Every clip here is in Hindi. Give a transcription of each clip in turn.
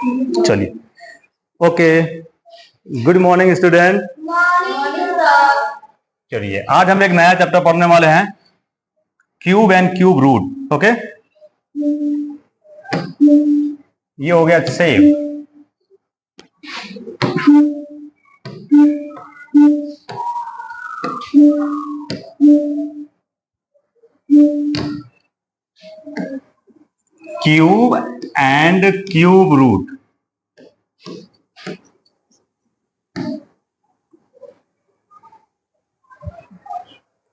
चलिए, ओके, गुड मॉर्निंग स्टूडेंट। चलिए, आज हम एक नया चैप्टर पढ़ने वाले हैं, cube and cube root. Okay, ये हो गया save. Cube and cube root.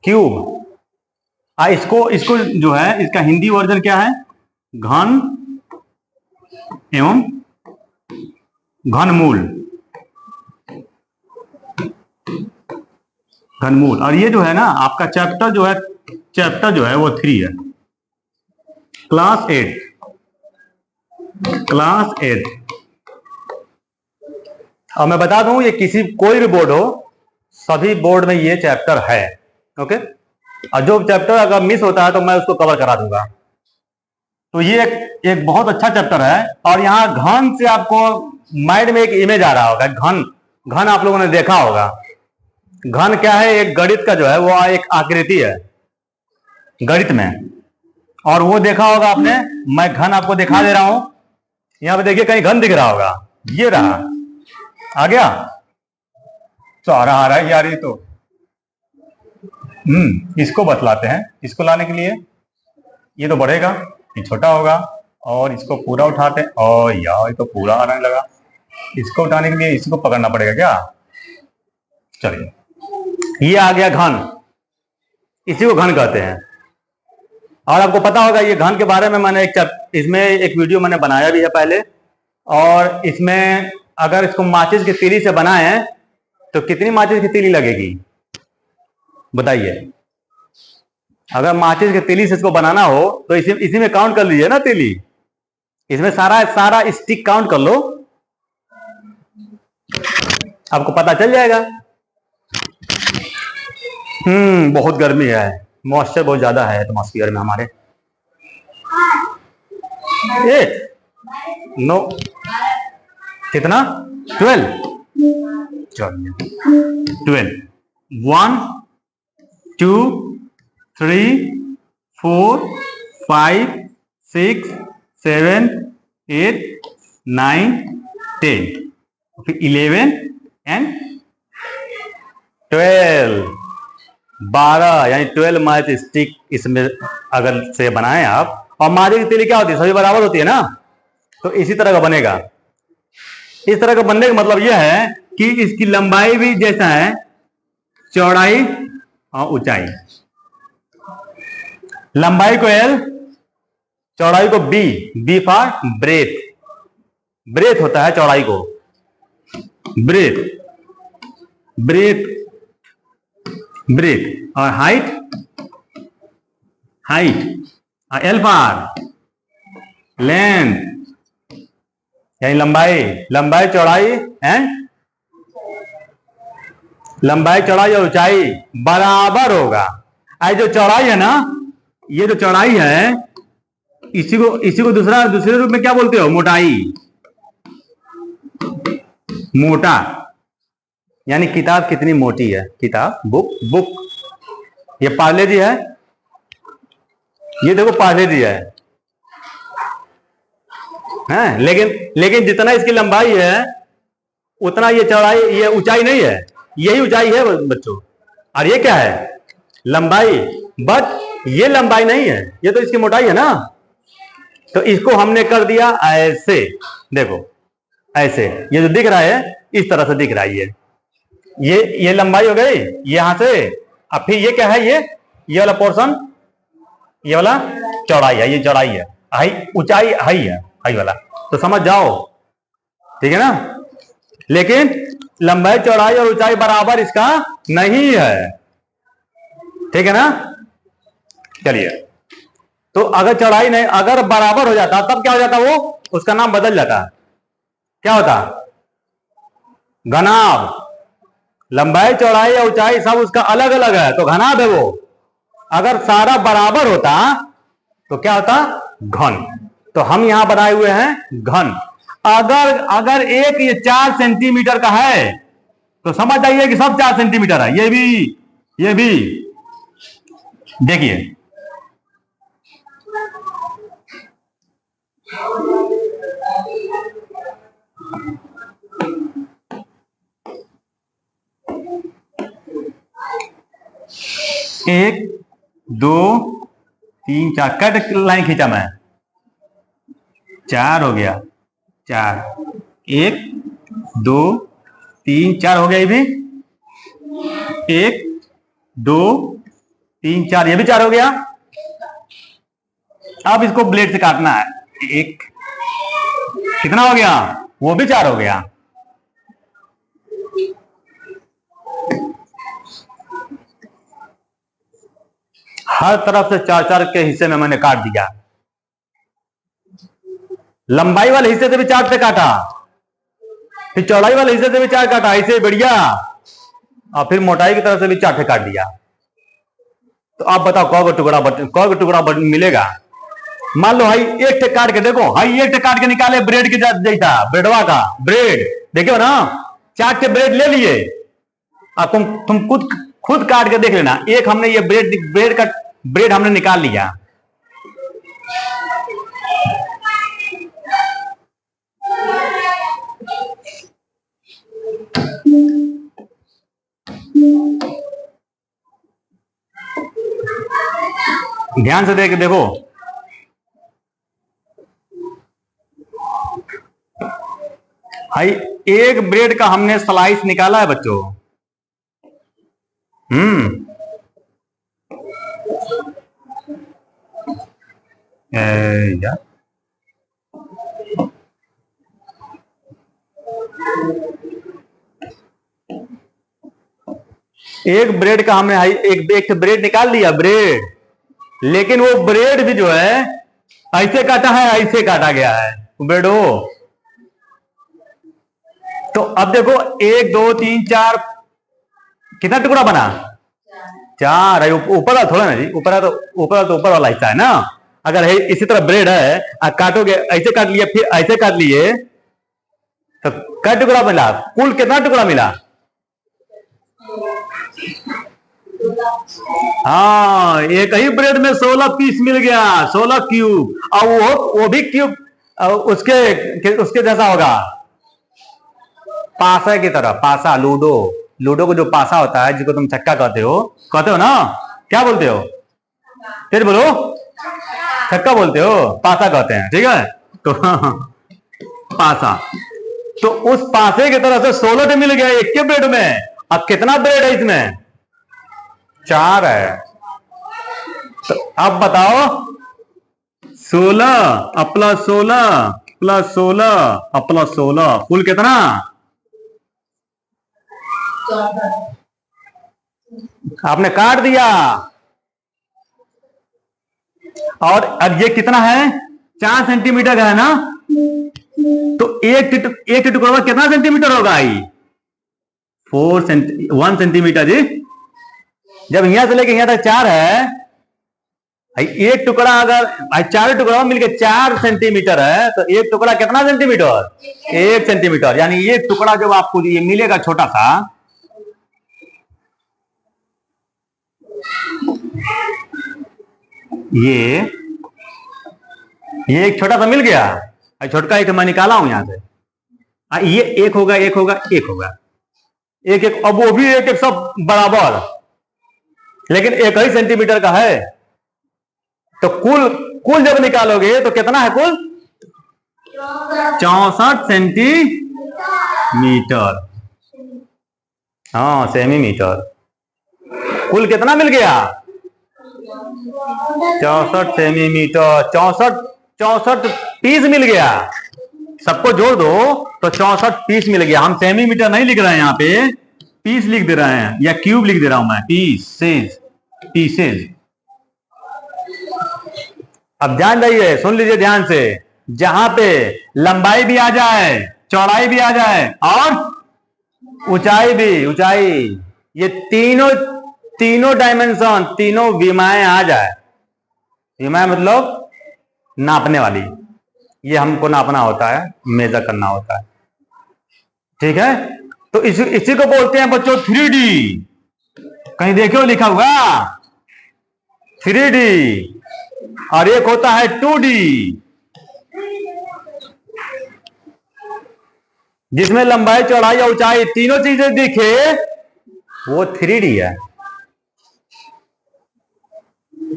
Cube, इसको जो है, इसका हिंदी वर्जन क्या है? घन एवं घनमूल। घनमूल। और ये जो है ना, आपका चैप्टर जो है वो 3 है, क्लास 8। और मैं बता दूं, ये कोई भी बोर्ड हो, सभी बोर्ड में ये चैप्टर है। ओके, और जो चैप्टर अगर मिस होता है तो मैं उसको कवर करा दूंगा। तो ये एक बहुत अच्छा चैप्टर है। और यहाँ घन से आपको माइंड में एक इमेज आ रहा होगा। घन आप लोगों ने देखा होगा। घन क्या है? एक गणित का जो है वो एक आकृति है गणित में, और वो देखा होगा आपने। मैं घन आपको दिखा दे रहा हूं। यहां पे देखिए, कहीं घन दिख रहा होगा। ये रहा, आ गया। सारा आ रहा है यार, ये तो इसको बतलाते हैं। इसको लाने के लिए ये तो बढ़ेगा, ये छोटा होगा, और इसको पूरा उठाते हैं। और यार, ये तो पूरा आने लगा। इसको उठाने के लिए इसको पकड़ना पड़ेगा क्या? चलिए, ये आ गया घन। इसी को घन कहते हैं। और आपको पता होगा, ये घन के बारे में मैंने इसमें एक वीडियो मैंने बनाया भी है पहले। और इसमें अगर इसको माचिस की तीली से बनाए तो कितनी माचिस की तीली लगेगी बताइए? अगर माचिस की तीली से इसको बनाना हो तो इसी में काउंट कर लीजिए ना तीली। इसमें सारा स्टिक काउंट कर लो, आपको पता चल जाएगा। बहुत गर्मी है, मॉइस्चर बहुत ज्यादा है एटमॉस्फेयर में हमारे। 8 नो, कितना? 12। चलिए, 12। 1 2 3 4 5 6 7 8 9 10, फिर 11 एंड 12। 12 यानी 12 मैच स्टिक इसमें अगर से बनाएं आप। और माचिस की तीली क्या होती है? सभी बराबर होती है ना। तो इसी तरह का बनेगा। इस तरह का बनने का मतलब यह है कि इसकी लंबाई भी जैसा है, चौड़ाई और ऊंचाई। लंबाई को L, चौड़ाई को B फॉर ब्रेथ। ब्रेथ होता है चौड़ाई को, ब्रेथ। और हाइट और L फॉर लेंथ, यानी लंबाई चौड़ाई और ऊंचाई बराबर होगा। जो चौड़ाई है ना, ये जो चौड़ाई है, इसी को दूसरे रूप में क्या बोलते हो? मोटाई। मोटा यानी किताब कितनी मोटी है, किताब, बुक। ये पार्ले जी है, ये देखो पार्ले जी है। लेकिन जितना इसकी लंबाई है उतना ये चौड़ाई, ये ऊंचाई नहीं है। यही ऊंचाई है बच्चों। और ये क्या है? लंबाई। बट ये लंबाई नहीं है, ये तो इसकी मोटाई है ना। तो इसको हमने कर दिया ऐसे। देखो, ऐसे ये जो दिख रहा है, इस तरह से दिख रहा है। ये लंबाई हो गई यहां से। अब फिर ये क्या है? ये वाला पोर्शन, ये वाला चौड़ाई है। ये चौड़ाई है, ऊंचाई हाई वाला। तो समझ जाओ, ठीक है ना। लेकिन लंबाई, चौड़ाई और ऊंचाई बराबर इसका नहीं है, ठीक है ना। चलिए, तो अगर चौड़ाई नहीं, अगर बराबर हो जाता तब क्या हो जाता? वो उसका नाम बदल जाता। क्या होता? घनाभ। लंबाई, चौड़ाई और ऊंचाई सब उसका अलग अलग है, तो घनाभ है वो। अगर सारा बराबर होता तो क्या होता? घन। तो हम यहां बनाए हुए हैं घन। अगर अगर एक ये 4 सेंटीमीटर का है तो समझ जाइए कि सब 4 सेंटीमीटर है। ये भी देखिए, एक, दो, तीन, चार, कट लाइन खींचा मैं, 4 हो गया, 4, 1, 2, 3, 4 हो गया। ये भी 1, 2, 3, 4, ये भी 4 हो गया। अब इसको ब्लेड से काटना है। एक, कितना हो गया? वो भी 4 हो गया। हर तरफ से 4-4 के हिस्से में मैंने काट दिया। लंबाई वाले हिस्से से भी 4 से काटा, फिर चौड़ाई वाले हिस्से से भी 4 काटा, ऐसे बढ़िया, और फिर मोटाई की तरफ से भी 4 से काट दिया। तो आप बताओ कौ टुकड़ा मिलेगा? मान लो भाई एक टेक काट के देखो, भाई एक टेक काट के निकाले ब्रेड के जैसा, ब्रेडवा का ब्रेड देखो ना, 4 के ब्रेड ले लिए। अब तुम खुद काट के देख लेना। एक हमने ये ब्रेड हमने निकाल लिया, ध्यान से देखो, भाई एक ब्रेड का हमने स्लाइस निकाला है बच्चों। यार एक ब्रेड का हमने एक ब्रेड निकाल लिया ब्रेड, लेकिन वो ब्रेड भी जो है ऐसे काटा है, ऐसे काटा गया है ब्रेडो। तो अब देखो 1, 2, 3, 4, कितना टुकड़ा बना? 4 है। ऊपर वाला थोड़ा ना जी, ऊपर वाला हिस्सा है ना। अगर है इसी तरह ब्रेड है, काटोगे, ऐसे काट लिया, फिर ऐसे काट लिए, तो क्या टुकड़ा मिला? कुल कितना टुकड़ा मिला? हाँ, एक ही ब्रेड में 16 पीस मिल गया, 16 क्यूब। और वो भी क्यूब उसके जैसा होगा, पासा की तरह। पासा, लूडो को जो पासा होता है, जिसको तुम छक्का कहते हो ना, क्या बोलते हो? फिर बोलो, छक्का बोलते हो, पासा कहते हैं, ठीक है? तो पासा, तो उस पासे की तरह से 16 तो मिल गया एक के ब्रेड में। अब कितना ब्रेड है इसमें? 4 है। तो अब बताओ, 16 प्लस 16 प्लस 16 प्लस 16, कुल कितना? आपने काट दिया। और अब ये कितना है? 4 सेंटीमीटर का है ना। तो एक टुकड़ा कितना सेंटीमीटर होगा? 1 सेंटीमीटर जी। जब यहां से लेके यहां तक 4 है, एक टुकड़ा अगर 4 टुकड़ा मिलकर 4 सेंटीमीटर है, तो एक टुकड़ा कितना सेंटीमीटर? 1 सेंटीमीटर। यानी एक टुकड़ा जब आपको ये मिलेगा छोटा सा, ये एक छोटा सा मिल गया, छोटका एक मैं निकाला हूं यहां से। ये एक होगा, एक होगा, एक होगा, एक एक। अब वो भी एक एक सब बराबर, लेकिन एक ही सेंटीमीटर का है। तो कुल जब निकालोगे तो कितना है? कुल 64 सेंटीमीटर। हाँ, सेमीमीटर। कुल कितना मिल गया? 64 सेमीमीटर। 64 पीस मिल गया। सबको जोड़ दो तो 64 पीस मिल गया। हम सेमीमीटर नहीं लिख रहे हैं, यहां पे पीस लिख दे रहे हैं, या क्यूब लिख दे रहा हूं मैं, पीसेज। अब ध्यान दीजिए, सुन लीजिए ध्यान से। जहां पे लंबाई भी आ जाए, चौड़ाई भी आ जाए, और ऊंचाई, ये तीनों डायमेंशन, तीनों विमाएं आ जाए। विमाएं मतलब नापने वाली, ये हमको नापना होता है, मेजर करना होता है। ठीक है, तो इसी को बोलते हैं बच्चों 3D। कहीं देखो लिखा हुआ 3D, और एक होता है 2D, जिसमें लंबाई चौड़ाई और ऊंचाई तीनों चीजें दिखे, वो 3D है।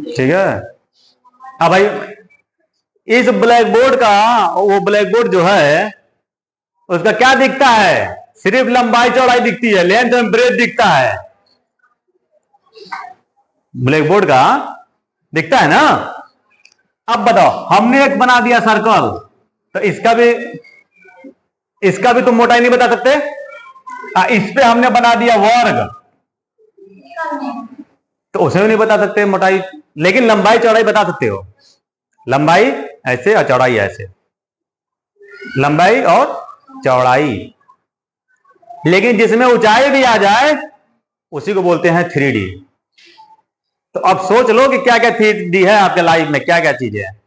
ठीक है, अब भाई इस ब्लैक बोर्ड का, वो ब्लैक बोर्ड जो है उसका क्या दिखता है? सिर्फ लंबाई चौड़ाई दिखती है, लेंथ एंड ब्रेथ दिखता है। ब्लैक बोर्ड का दिखता है ना। अब बताओ, हमने एक बना दिया सर्कल, तो इसका भी तुम मोटाई नहीं बता सकते। इस पे हमने बना दिया वर्ग, तो उसे भी नहीं बता सकते मोटाई, लेकिन लंबाई चौड़ाई बता सकते हो। लंबाई ऐसे और चौड़ाई ऐसे, लंबाई और चौड़ाई। लेकिन जिसमें ऊंचाई भी आ जाए उसी को बोलते हैं 3D। तो अब सोच लो कि क्या क्या 3D है आपके लाइफ में, क्या क्या चीजें हैं।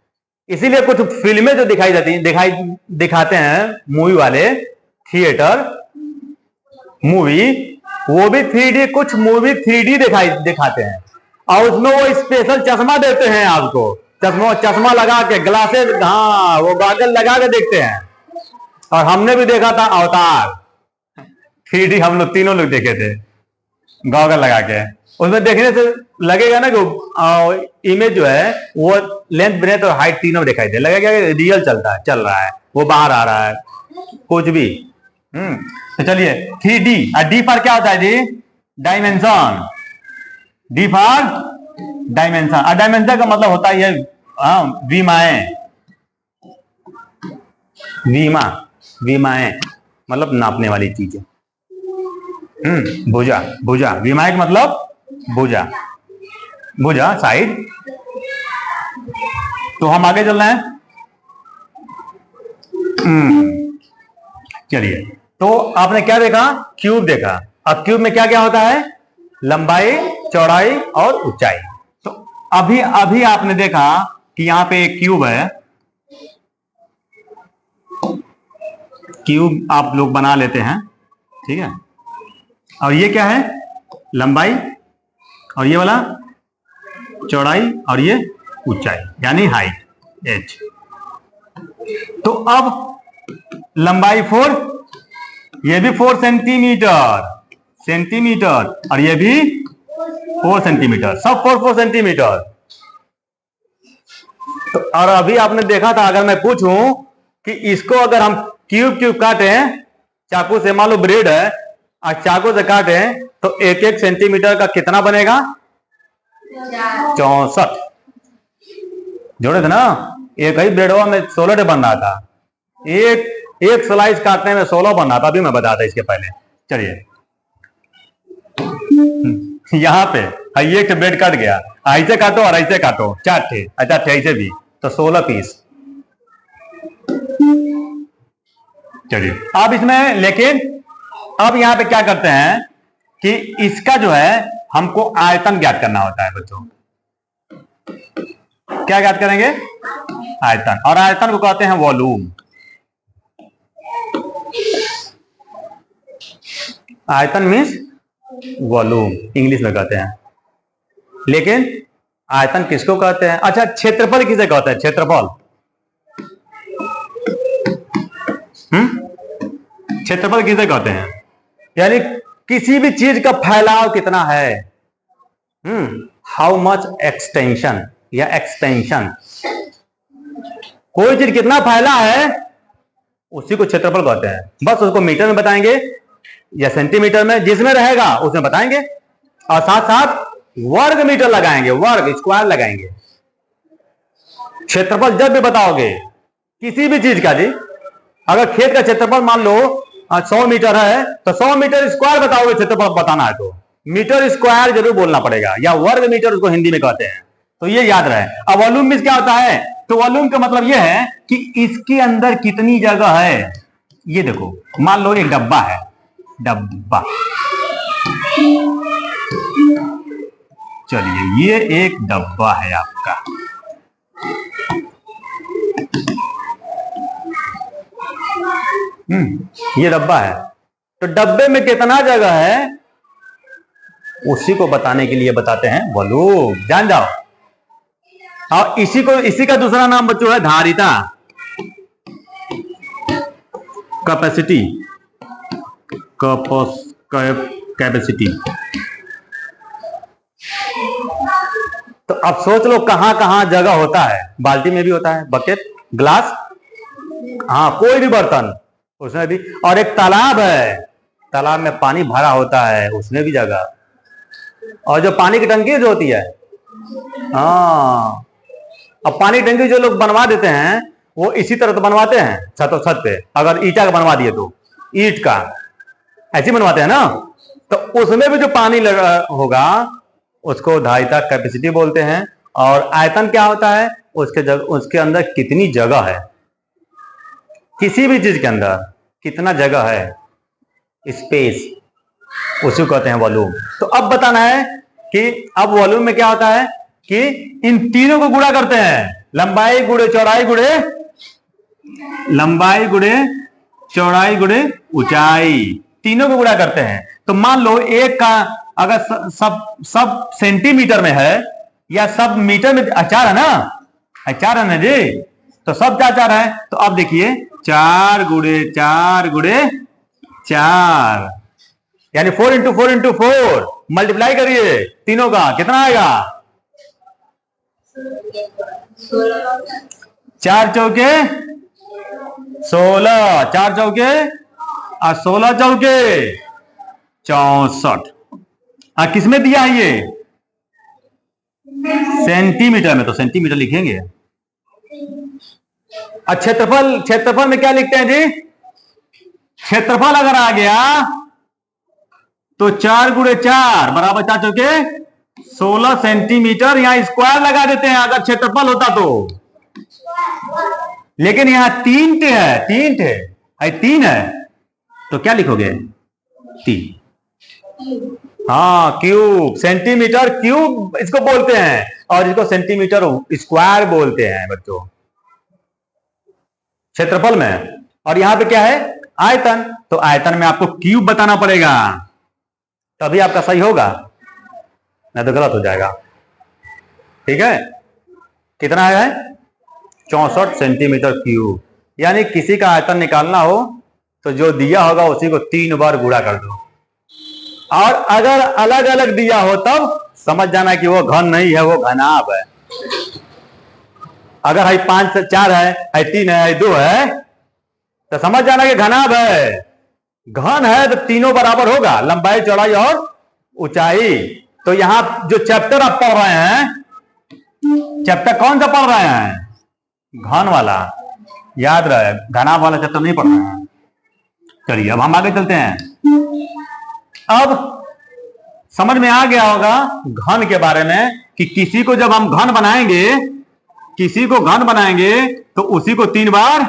इसीलिए कुछ फिल्में जो दिखाते हैं मूवी वाले, थिएटर मूवी, वो भी 3D, कुछ मूवी 3D दिखाते हैं, और उसमें वो स्पेशल चश्मा देते हैं आपको, चश्मा लगा के, ग्लासेस, हाँ वो गॉगल लगा के देखते हैं। और हमने भी देखा था अवतार 3D, हम लोग तीनों लोग देखे थे गॉगल लगा के। उसमें देखने से लगेगा ना कि इमेज जो है वो लेंथ ब्रेथ और हाइट तीनों दिखाई दे, लगेगा कि रियल चल रहा है, वो बाहर आ रहा है कुछ भी। तो चलिए 3D, और डी पर क्या होता है जी? डायमेंशन। डी फॉर डायमेंशन, और डायमेंशन का मतलब होता है विमाएं। विमाएं मतलब नापने वाली चीजें। भुजा, विमाएं का मतलब भुजा साइड। तो हम आगे चल रहे हैं। चलिए, तो आपने क्या देखा? क्यूब देखा। अब क्यूब में क्या क्या होता है? लंबाई, चौड़ाई और ऊंचाई। तो अभी आपने देखा कि यहां पे एक क्यूब है। क्यूब आप लोग बना लेते हैं, ठीक है। और ये क्या है? लंबाई, और ये वाला चौड़ाई, और ये ऊंचाई यानी हाइट, h। तो अब लंबाई 4, ये भी 4 सेंटीमीटर, और ये भी 4 सेंटीमीटर, सब 4 सेंटीमीटर। तो और अभी आपने देखा था, अगर मैं पूछूं कि इसको अगर हम क्यूब काटें चाकू से, मान लो ब्रेड है और चाकू से काटें, तो 1 सेंटीमीटर का कितना बनेगा? 64। जोड़े थे ना, एक ही ब्रेडवा में 16 बन रहा था, एक स्लाइस काटने में 16 बन रहा था। अभी मैं बताता इसके पहले। चलिए, यहां पे ये एक ब्रेड कट गया, ऐसे काटो और ऐसे काटो, 4 थे, अच्छा थे ऐसे भी, तो 16 पीस। चलिए, अब इसमें, लेकिन अब यहां पे क्या करते हैं कि इसका जो है हमको आयतन ज्ञात करना होता है बच्चों। क्या ज्ञात करेंगे? आयतन, और आयतन को कहते हैं वॉल्यूम। आयतन मीन्स वॉल्यूम, इंग्लिश में कहते हैं। लेकिन आयतन किसको कहते हैं? अच्छा, क्षेत्रफल किसे कहते हैं? क्षेत्रफल, क्षेत्रफल किसे कहते हैं? यानी किसी भी चीज का फैलाव कितना है, हाउ मच एक्सटेंशन या एक्सपेंशन, कोई चीज कितना फैला है उसी को क्षेत्रफल कहते हैं। बस उसको मीटर में बताएंगे या सेंटीमीटर में, जिसमें रहेगा उसमें बताएंगे, और साथ साथ वर्ग मीटर लगाएंगे, वर्ग स्क्वायर लगाएंगे। क्षेत्रफल जब भी बताओगे किसी भी चीज का जी, अगर खेत का क्षेत्रफल मान लो 100 मीटर है, तो 100 मीटर स्क्वायर बताओगे, क्षेत्रफल बताना है तो मीटर स्क्वायर जरूर बोलना पड़ेगा, या वर्ग मीटर उसको हिंदी में कहते हैं। तो ये याद रहे। अब वॉल्यूम में क्या होता है? तो वॉल्यूम का मतलब यह है कि इसके अंदर कितनी जगह है। ये देखो, मान लो एक डब्बा है, डब्बा, चलिए ये एक डब्बा है आपका, ये डब्बा है, तो डब्बे में कितना जगह है उसी को बताने के लिए बताते हैं वॉल्यूम। जान जाओ। और इसी का दूसरा नाम बच्चों है धारिता, कैपेसिटी, कैपेसिटी। तो अब सोच लो कहां कहां जगह होता है। बाल्टी में भी होता है, बकेट, ग्लास, हाँ कोई भी बर्तन उसमें भी। और एक तालाब है, तालाब में पानी भरा होता है, उसमें भी जगह। और जो पानी की टंकी जो होती है, हाँ, अब पानी की टंकी जो लोग बनवा देते हैं वो इसी तरह तो बनवाते हैं छत पे। अगर ईटा का बनवा दिए तो ईट का ऐसे बनवाते हैं ना, तो उसमें भी जो पानी लगा होगा उसको धारिता, कैपेसिटी बोलते हैं। और आयतन क्या होता है, उसके अंदर कितनी जगह है, किसी भी चीज के अंदर कितना जगह है, स्पेस, उसी को कहते हैं वॉल्यूम। तो अब बताना है कि अब वॉल्यूम में क्या होता है कि इन तीनों को गुणा करते हैं, लंबाई गुणे चौड़ाई गुणे, लंबाई गुणे चौड़ाई गुणे ऊंचाई, तीनों को गुणा करते हैं। तो मान लो एक का अगर सब सेंटीमीटर में है या सब मीटर में, चार है ना, चार है ना जी, तो सब चार है। तो अब देखिए 4 गुणे 4 गुणे 4 यानी 4 इंटू 4 इंटू 4 मल्टीप्लाई करिए तीनों का, कितना आएगा? 4 चौके 16, 4 चौके और 16 चौके 64। किसमें दिया है ये? सेंटीमीटर में, तो सेंटीमीटर लिखेंगे। और क्षेत्रफल में क्या लिखते हैं जी? क्षेत्रफल अगर आ गया तो 4 गुणे 4 बराबर 4 चौके 16 सेंटीमीटर। यहां स्क्वायर लगा देते हैं अगर क्षेत्रफल होता तो, लेकिन यहां 3 है, 3 है तो क्या लिखोगे? 3। हाँ, क्यूब, सेंटीमीटर क्यूब इसको बोलते हैं, और इसको सेंटीमीटर स्क्वायर बोलते हैं बच्चों क्षेत्रफल में। और यहां पे क्या है? आयतन। तो आयतन में आपको क्यूब बताना पड़ेगा, तभी आपका सही होगा, नहीं तो गलत हो जाएगा। ठीक है, कितना है? 64 सेंटीमीटर क्यूब। यानी किसी का आयतन निकालना हो तो जो दिया होगा उसी को 3 बार गुणा कर दो। और अगर अलग अलग दिया हो तब समझ जाना कि वो घन नहीं है, वो घनाभ है। अगर है 5 से 4 है 3 है 2 है तो समझ जाना कि घनाभ है। घन है तो तीनों बराबर होगा, लंबाई चौड़ाई और ऊंचाई। तो यहां जो चैप्टर आप पढ़ रहे हैं, चैप्टर कौन सा पढ़ रहे हैं? घन वाला, याद रहे, घनाभ वाला चैप्टर नहीं पढ़ रहे हैं। चलिए अब हम आगे चलते हैं। अब समझ में आ गया होगा घन के बारे में कि किसी को जब हम घन बनाएंगे, किसी को घन बनाएंगे तो उसी को 3 बार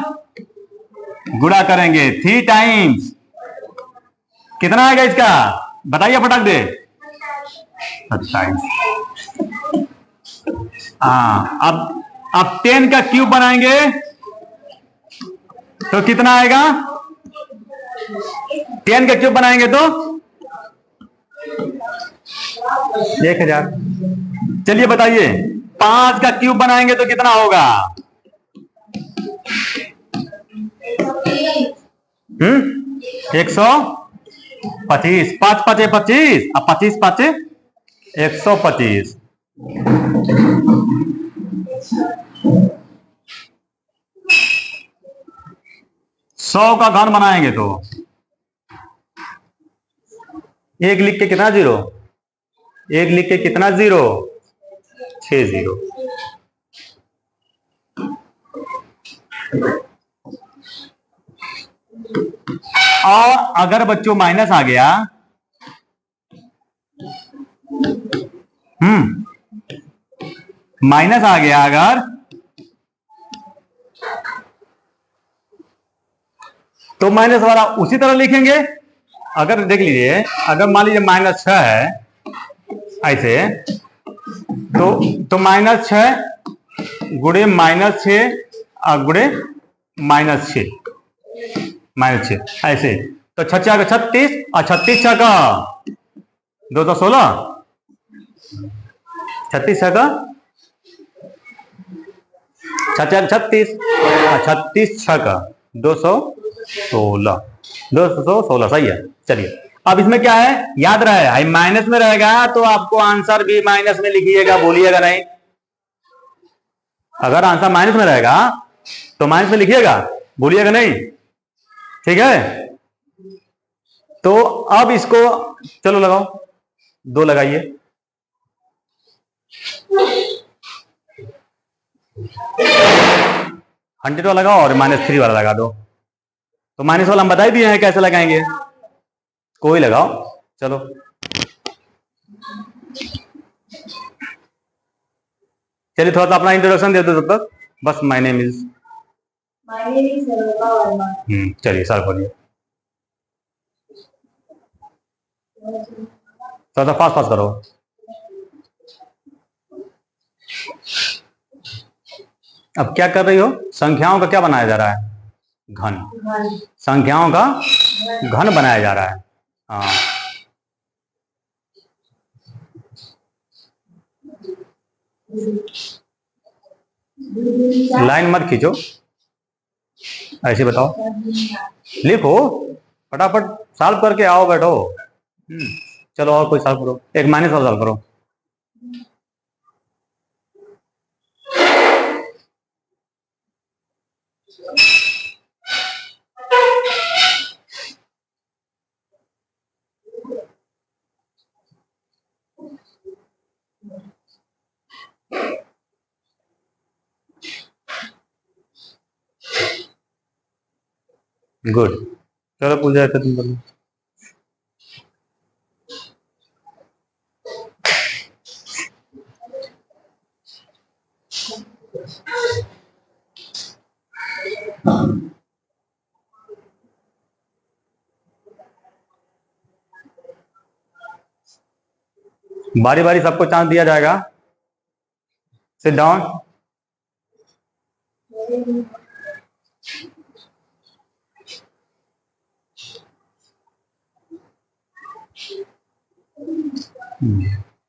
गुणा करेंगे, 3 टाइम्स। कितना आएगा इसका? बताइए फटाक दे। 27। हाँ, अब 10 का क्यूब बनाएंगे तो कितना आएगा? 10 का क्यूब बनाएंगे तो 1000। चलिए बताइए, 5 का क्यूब बनाएंगे तो कितना होगा? 125। 5 5 25 और 25 5 125। 100 का घन बनाएंगे तो 1 लिख के कितना जीरो? 1 लिख के कितना जीरो? 6 जीरो। और अगर बच्चों माइनस आ गया, माइनस आ गया अगर, तो माइनस वाला उसी तरह लिखेंगे। अगर देख लीजिए, अगर मान लीजिए -6 है ऐसे, तो -6 गुणे -6 और गुणे -6 -6 ऐसे। तो 6 का 36 और 36 का 216, 36 का 36 और 36 का 216, 216 सही है। चलिए अब इसमें क्या है, याद रहे माइनस में रहेगा तो आपको आंसर भी माइनस में लिखिएगा, बोलिएगा नहीं। अगर आंसर माइनस में रहेगा तो माइनस में लिखिएगा, बोलिएगा नहीं, ठीक है। तो अब इसको चलो लगाओ, 2 लगाइए। 100 वाला लगाओ और -3 वाला लगा दो। तो माइनस वाला हम बता ही दिए हैं कैसे लगाएंगे, कोई लगाओ। चलो चलिए थोड़ा सा अपना इंट्रोडक्शन दे दो तब तक, बस माय नेम इज चलिए सर बोलिए, थोड़ा सा फास्ट फास्ट करो। अब क्या कर रही हो, संख्याओं का क्या बनाया जा रहा है, घन, संख्याओं का घन बनाया जा रहा है। हाँ लाइन मत खींचो, ऐसे बताओ, लिखो फटाफट, सॉल्व करके आओ, बैठो। चलो और कोई सॉल्व करो, एक माइनस वाला सॉल्व करो। गुड, चलो पूछ रहे थे तुम बोलो। बारी बारी सबको चांस दिया जाएगा। Sit down.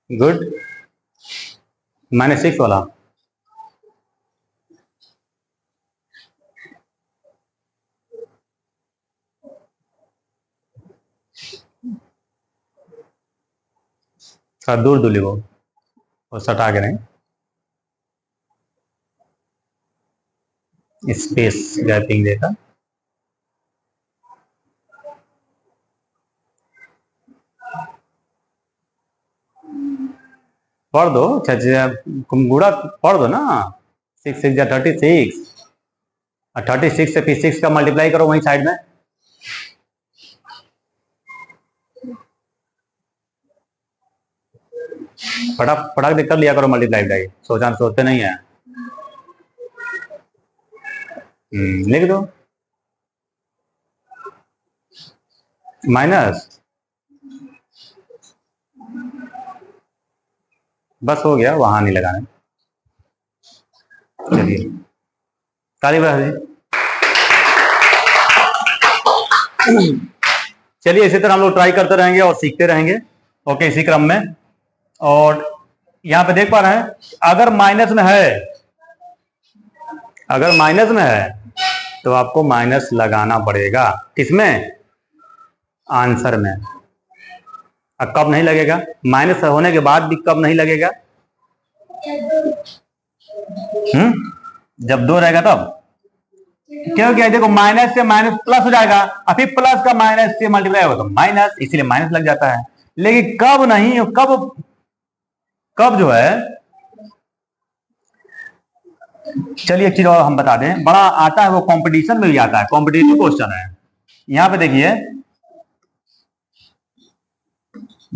गुड, -6 वाला, थोड़ा दूर दूर लिखो और सटा के नहीं, स्पेस गैपिंग देकर। पढ़ दो, गुड़ा पढ़ दो ना, 6 6 36, और 36 से फिर 6 का मल्टीप्लाई करो वहीं साइड में। फटाक फटाक देख कर लिया करो मल्टीप्लाई, सोचते नहीं है। लिख दो माइनस, बस हो गया, वहां नहीं लगाना। चलिए ताली बजा दी। चलिए इसी तरह हम लोग ट्राई करते रहेंगे और सीखते रहेंगे, ओके, इसी क्रम में। और यहां पे देख पा रहे हैं, अगर माइनस में है, अगर माइनस में है तो आपको माइनस लगाना पड़ेगा, किसमें, आंसर में। अब कब नहीं लगेगा, माइनस होने के बाद भी कब नहीं लगेगा, जब 2 रहेगा तब। क्यों, क्या देखो, माइनस से माइनस प्लस हो जाएगा, और फिर प्लस का माइनस से मल्टीप्लाई होगा तो माइनस, इसीलिए माइनस लग जाता है। लेकिन कब नहीं, कब जो है, चलिए एक चीज और हम बता दें, बड़ा आता है वो, कंपटीशन में भी आता है, कॉम्पिटिटिव क्वेश्चन है। यहां पे देखिए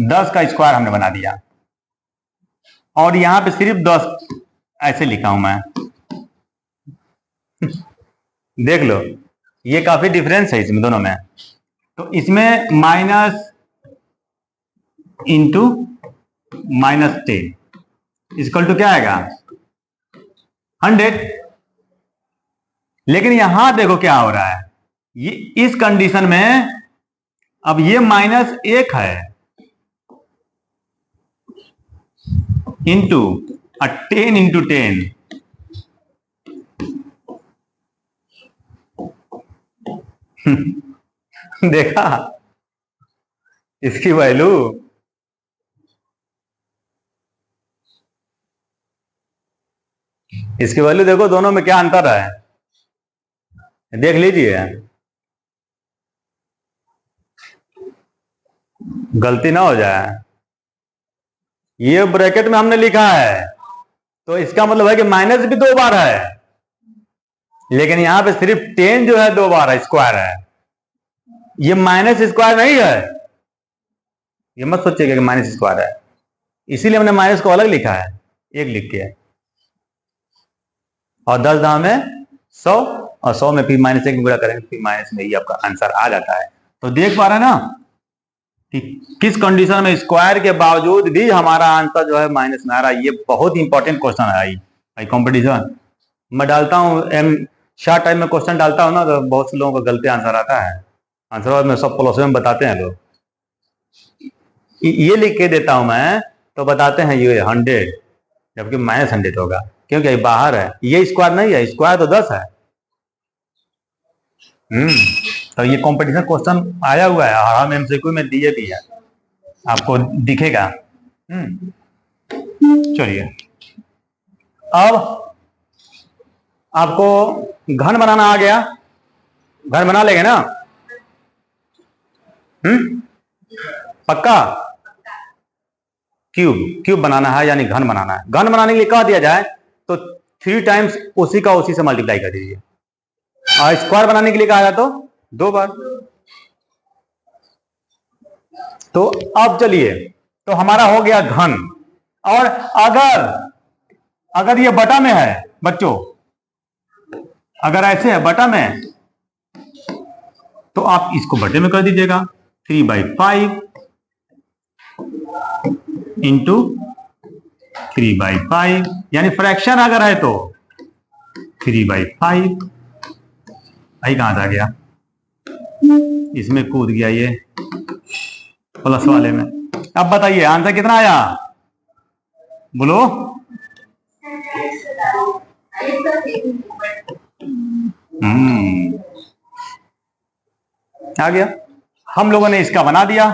10 का स्क्वायर हमने बना दिया, और यहां पे सिर्फ 10 ऐसे लिखा हूं मैं। देख लो, ये काफी डिफरेंस है इसमें दोनों में। तो इसमें माइनस इंटू -10 इक्वल टू क्या आएगा, 100। लेकिन यहां देखो क्या हो रहा है, ये इस कंडीशन में अब ये -1 है इंटू 10 इंटू 10 देखा इसकी वैल्यू देखो, दोनों में क्या अंतर है, देख लीजिए, गलती ना हो जाए। ये ब्रैकेट में हमने लिखा है तो इसका मतलब है कि माइनस भी 2 बार है, लेकिन यहां पे सिर्फ 10 जो है 2 बार है, स्क्वायर है। ये माइनस स्क्वायर नहीं है, ये मत सोचिएगा कि माइनस स्क्वायर है, इसीलिए हमने माइनस को अलग लिखा है, 1 लिख के। और 10 दाम में 100, और 100 में फिर -1 गुणा करेंगे, फिर माइनस में ही आपका आंसर आ जाता है। तो देख पा रहे हैं ना कि किस कंडीशन में स्क्वायर के बावजूद भी हमारा आंसर जो है माइनस में आ रहा है। ये बहुत इंपॉर्टेंट क्वेश्चन है आई कॉम्पिटिशन। मैं डालता हूँ शॉर्ट टाइम में क्वेश्चन डालता हूँ ना, तो बहुत से लोगों का गलती आंसर आता है। आंसर में सब प्लस में बताते हैं लोग, ये लिख के देता हूं मैं तो बताते हैं ये 100, जबकि -100 होगा, क्योंकि बाहर है, ये स्क्वायर नहीं है, स्क्वायर तो 10 है। तो ये कंपटीशन क्वेश्चन आया हुआ है, हम एमसीक्यू में दिए भी है, आपको दिखेगा। चलिए अब आपको घन बनाना आ गया, घन बना लेंगे ना? पक्का? क्यूब बनाना है, यानी घन बनाना है। घन बनाने के लिए कह दिया जाए तो 3 टाइम्स उसी का उसी से मल्टीप्लाई कर दीजिए, और स्क्वायर बनाने के लिए कहा जाए तो 2 बार। तो अब चलिए, तो हमारा हो गया घन। और अगर ये बटा में है बच्चों, अगर ऐसे है बटा में, तो आप इसको बटे में कर दीजिएगा, 3/5 इंटू 3/5, यानी फ्रैक्शन अगर है तो 3/5। आई कहां था गया, इसमें कूद गया ये प्लस वाले में। अब बताइए आंसर कितना आया, बोलो। आ गया। हम लोगों ने इसका बना दिया,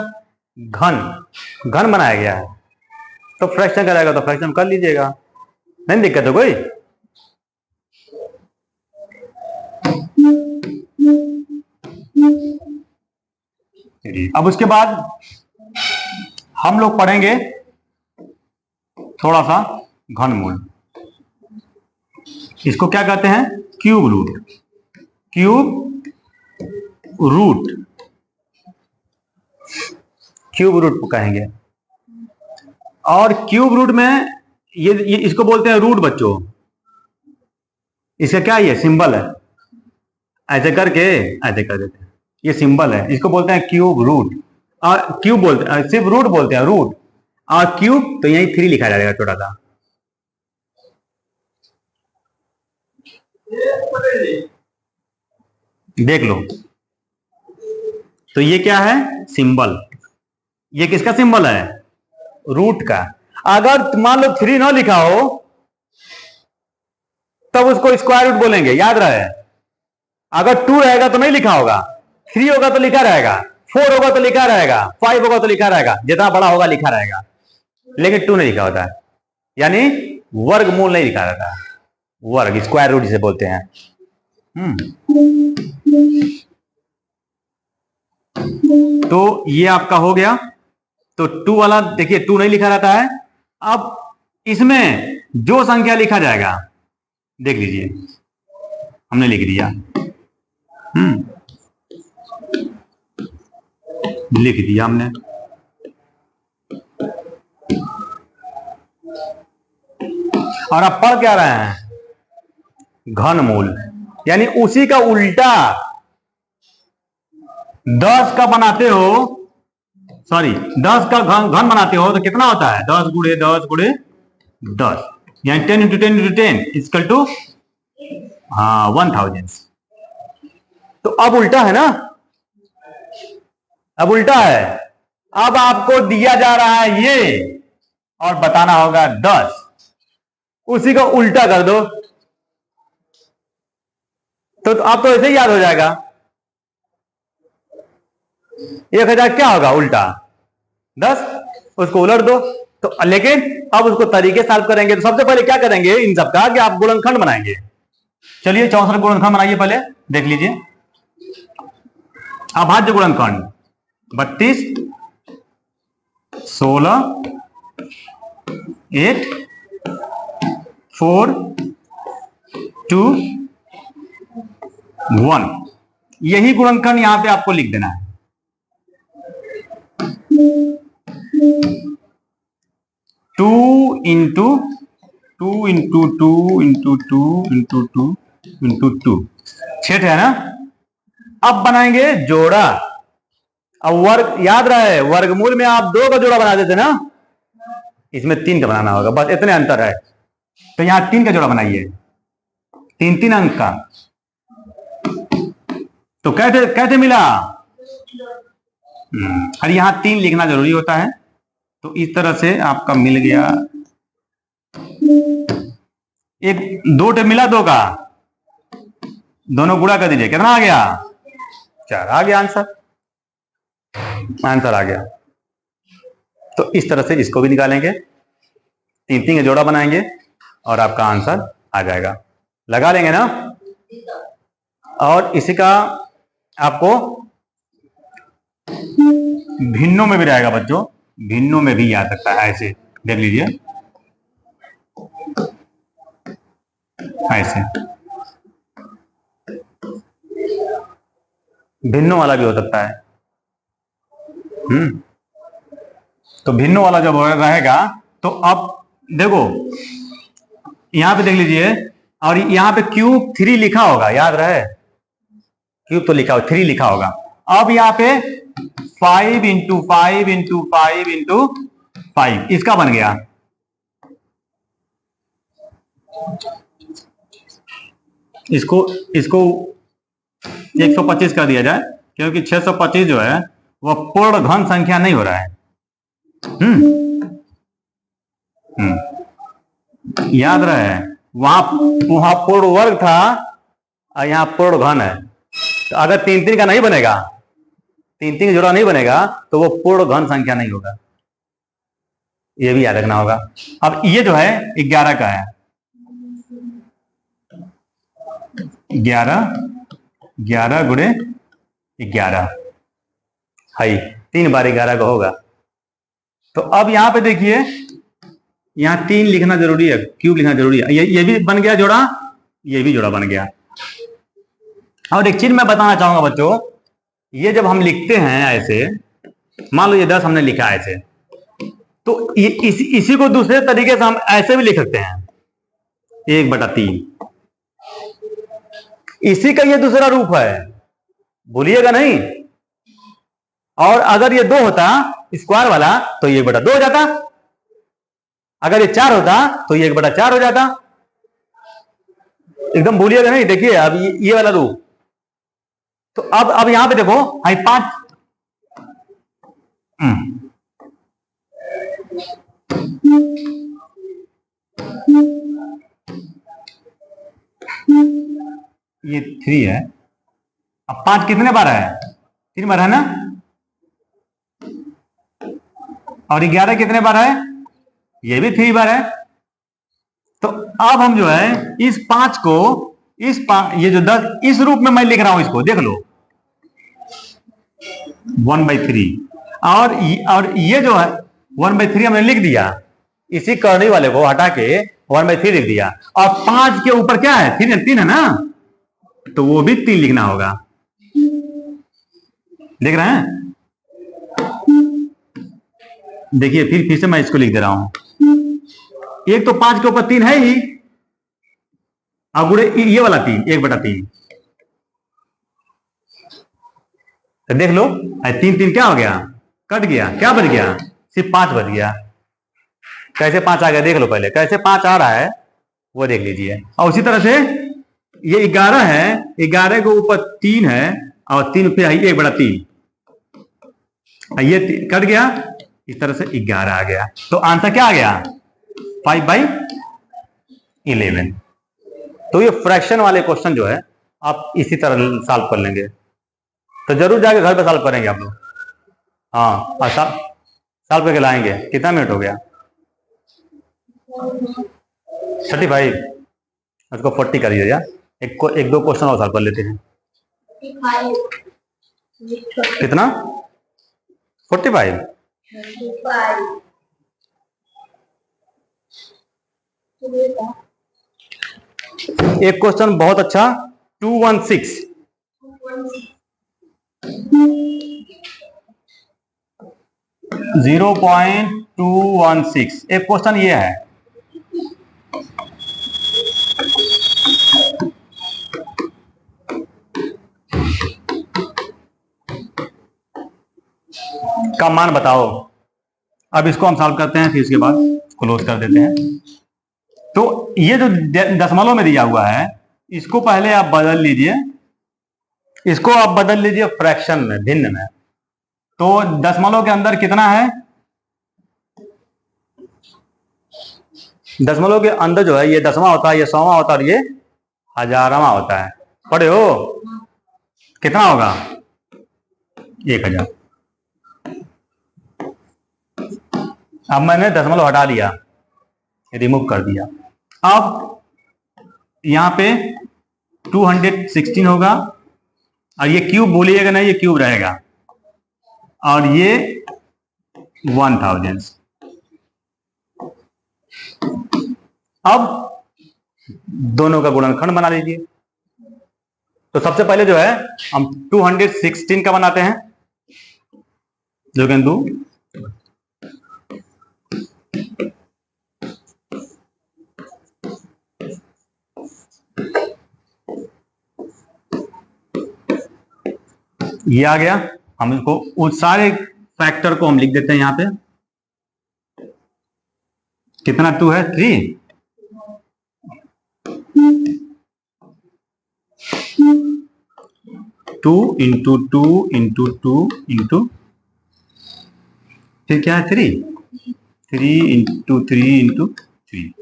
घन बनाया गया है, तो फ्रैक्शन कराएगा तो फ्रैक्शन कर लीजिएगा, नहीं दिक्कत है कोई। अब उसके बाद हम लोग पढ़ेंगे थोड़ा सा घनमूल। इसको क्या कहते हैं, क्यूब रूट कहेंगे। और क्यूब रूट में ये इसको बोलते हैं रूट बच्चों। इसका क्या है, सिंबल है, ऐसे करके ऐसे कर देते हैं, ये सिंबल है, इसको बोलते हैं क्यूब रूट। और क्यूब बोलते हैं, सिर्फ रूट बोलते हैं, रूट। और क्यूब तो यही 3 लिखा जाएगा छोटा सा। देख लो, तो ये क्या है, सिंबल। ये किसका सिंबल है, रूट का। अगर मान लो 3 ना लिखा हो तब उसको स्क्वायर रूट बोलेंगे, याद रहे। अगर 2 रहेगा तो नहीं लिखा होगा, 3 होगा तो लिखा रहेगा, 4 होगा तो लिखा रहेगा, 5 होगा तो लिखा रहेगा, जितना बड़ा होगा लिखा रहेगा, लेकिन 2 नहीं लिखा होता है, यानी वर्गमूल नहीं लिखा रहता, वर्ग, स्क्वायर रूट जिसे बोलते हैं। तो ये आपका हो गया। तो 2 वाला देखिए 2 नहीं लिखा रहता है। अब इसमें जो संख्या लिखा जाएगा, देख लीजिए, हमने लिख दिया, लिख दिया हमने। और अब पढ़ क्या रहे हैं, घनमूल, यानी उसी का उल्टा 10 का बनाते हो, सॉरी 10 का घन बनाते हो तो कितना होता है, 10 गुणे 10 गुणे 10, यानी 10 × 10 × 10 इक्वल टू 1000। तो अब उल्टा है ना, अब उल्टा है। अब आपको दिया जा रहा है ये और बताना होगा 10, उसी को उल्टा कर दो तो आप तो ऐसे ही याद हो जाएगा। 1000 क्या होगा उल्टा 10, उसको उलट दो। तो लेकिन अब उसको तरीके सॉल्व करेंगे तो सबसे पहले क्या करेंगे इन सबका कि आप गुणनखंड बनाएंगे। चलिए 64 गुणनखंड बनाइए, पहले देख लीजिए। अभाज्य गुणनखंड 32, 16, 8, 4, 2, 1, यही गुणनखंड यहां पे आपको लिख देना है। 2 into 2 into 2 into 2 into 2 into 2, 6 है ना। अब बनाएंगे जोड़ा। अब वर्ग याद रहे, वर्गमूल में आप 2 का जोड़ा बना देते ना, इसमें 3 का बनाना होगा, बस इतने अंतर है। तो यहां 3 का जोड़ा बनाइए, 3 अंक का। तो कैसे कैसे मिला, और यहां 3 लिखना जरूरी होता है। तो इस तरह से आपका मिल गया, एक 2 मिला 2 का, दोनों गुणा कर दीजिए, कितना आ गया 4, आ गया आंसर, आंसर आ गया। तो इस तरह से इसको भी निकालेंगे, 3 का जोड़ा बनाएंगे और आपका आंसर आ जाएगा। लगा लेंगे ना। और इसी का आपको भिन्नों में भी रहेगा बच्चों, भिन्नों में भी आ सकता है, ऐसे देख लीजिए, ऐसे भिन्नों वाला भी हो सकता है। तो भिन्नों वाला जब रहेगा तो अब देखो यहां पे देख लीजिए, और यहां पे क्यूब 3 लिखा होगा, याद रहे क्यूब तो लिखा होगा, 3 लिखा होगा। अब यहां पे 5 इंटू 5 इंटू 5 इंटू 5 इसका बन गया। इसको 125 कर दिया जाए, क्योंकि 625 जो है वह पूर्ण घन संख्या नहीं हो रहा है। याद रहे, वहां पूर्ण वर्ग था और यहां पूर्ण घन है। तो अगर 3 का नहीं बनेगा, 3 का जोड़ा नहीं बनेगा तो वो पूर्ण घन संख्या नहीं होगा, ये भी याद रखना होगा। अब ये जो है 11 का है, 11 गुणे 11 है, 3 बार 11 का होगा। तो अब यहां पे देखिए, यहां 3 लिखना जरूरी है, क्यूब लिखना जरूरी है। ये भी बन गया जोड़ा, ये भी जोड़ा बन गया। और एक चीज मैं बताना चाहूंगा बच्चों, ये जब हम लिखते हैं ऐसे, मान लो ये 10 हमने लिखा ऐसे, तो इसी को दूसरे तरीके से हम ऐसे भी लिख सकते हैं, 1/3। इसी का ये दूसरा रूप है, भूलिएगा नहीं। और अगर ये 2 होता स्क्वायर वाला तो ये 1/2 हो जाता, अगर ये 4 होता तो ये 1/4 हो जाता। एकदम भूलिएगा नहीं। देखिए अब ये वाला रूप, तो अब यहां पे देखो, हाई 5, ये 3 है। अब 5 कितने बार है, 3 बार है ना। और 11 कितने बार है, ये भी 3 बार है। तो अब हम जो है इस 5 को, ये जो 10 इस रूप में मैं लिख रहा हूं, इसको देख लो 1/3। और ये जो है 1/3 हमने लिख दिया, इसी करनी वाले को हटा के 1/3 लिख दिया। और 5 के ऊपर क्या है, 3 है ना, तो वो भी 3 लिखना होगा। देख रहे हैं, देखिए फिर से मैं इसको लिख दे रहा हूं। एक तो 5 के ऊपर 3 है ही, अब गुणे ये वाला 3, 1/3। तो देख लो 3 क्या हो गया, कट गया, क्या बच गया, सिर्फ 5 बच गया। कैसे 5 आ गया देख लो, पहले कैसे 5 आ रहा है वो देख लीजिए। और उसी तरह से ये 11 है, 11 के ऊपर 3 है और 3 पे 1/3, ये कट गया, इस तरह से 11 आ गया। तो आंसर क्या आ गया? 5/11। तो ये फ्रैक्शन वाले क्वेश्चन जो है आप इसी तरह सॉल्व कर लेंगे। तो जरूर जाके घर पे सॉल्व करेंगे आप लोग। हाँ, और सॉल्व करके लाएंगे। कितना मिनट हो गया? 35। उसको 40 कर दीजिए। एक दो क्वेश्चन और सॉल्व कर लेते हैं। कितना? 45। एक क्वेश्चन बहुत अच्छा, 216। 0.216 एक क्वेश्चन ये है। का मान बताओ। अब इसको हम सॉल्व करते हैं, फिर इसके बाद क्लोज कर देते हैं। तो ये जो दशमलव में दिया हुआ है, इसको पहले आप बदल लीजिए, इसको आप बदल लीजिए फ्रैक्शन में, भिन्न में। तो दशमलव के अंदर कितना है? दशमलव के अंदर जो है, ये 10वां होता है, ये 100वां होता है और ये 1000वां होता है। पढ़े हो? कितना होगा? 1000। अब मैंने दशमलव हटा दिया, रिमूव कर दिया। अब यहां पे 216 होगा और ये क्यूब बोलिएगा नहीं, ये क्यूब रहेगा, और ये 1000। अब दोनों का गुणनखंड बना लीजिए। तो सबसे पहले जो है हम 216 का बनाते हैं, जो कि 2 ये आ गया। हम इसको उस सारे फैक्टर को हम लिख देते हैं यहां पे। कितना 2 है? 3। 2 इंटू 2 इंटू 2 इंटू, फिर क्या है? 3 इंटू 3 इंटू 3।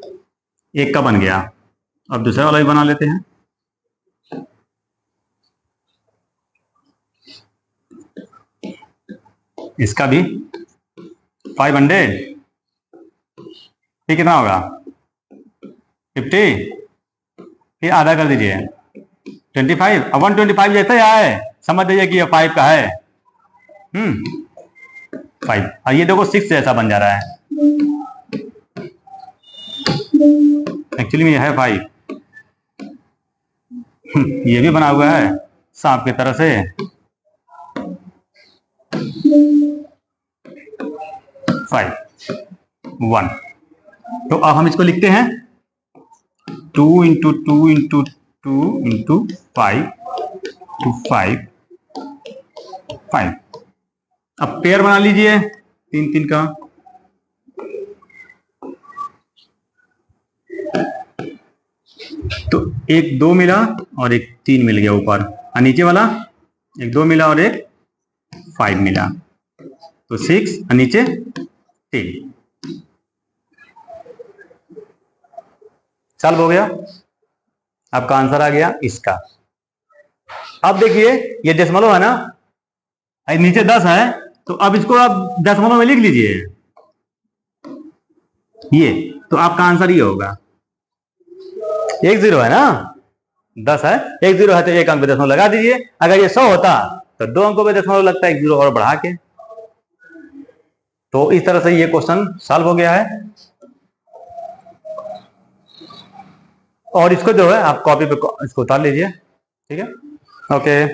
एक का बन गया। अब दूसरा वाला भी बना लेते हैं। इसका भी 500। ये कितना होगा? 50। फिर आधा कर दीजिए, 25। अब 125 जैसे ही आए समझ लीजिए कि ये 5 का है। 5। और ये देखो 6 जैसा बन जा रहा है। एक्चुअली में ये है 5। ये भी बना हुआ है सांप की तरह से। 5 1। तो अब हम इसको लिखते हैं 2 इंटू 2 इंटू 2 इंटू 5 टू 5 5। अब पेयर बना लीजिए 3 3 का। तो एक 2 मिला और एक 3 मिल गया ऊपर, और नीचे वाला एक 2 मिला और एक 5 मिला, तो 6 और नीचे 3। सॉल्व हो गया। आपका आंसर आ गया इसका। अब देखिए ये दशमलव है ना, नीचे 10 है, तो अब इसको आप दशमलव में लिख लीजिए ये, तो आपका आंसर ये होगा। 1 0 है ना, 10 है, 1 0 है तो एक अंक पे दशमलव लगा दीजिए। अगर ये 100 होता तो 2 अंकों पे दशमलव लगता है, 1 0 और बढ़ा के। तो इस तरह से ये क्वेश्चन सॉल्व हो गया है। और इसको जो है आप कॉपी पे इसको उतार लीजिए, ठीक है। ओके।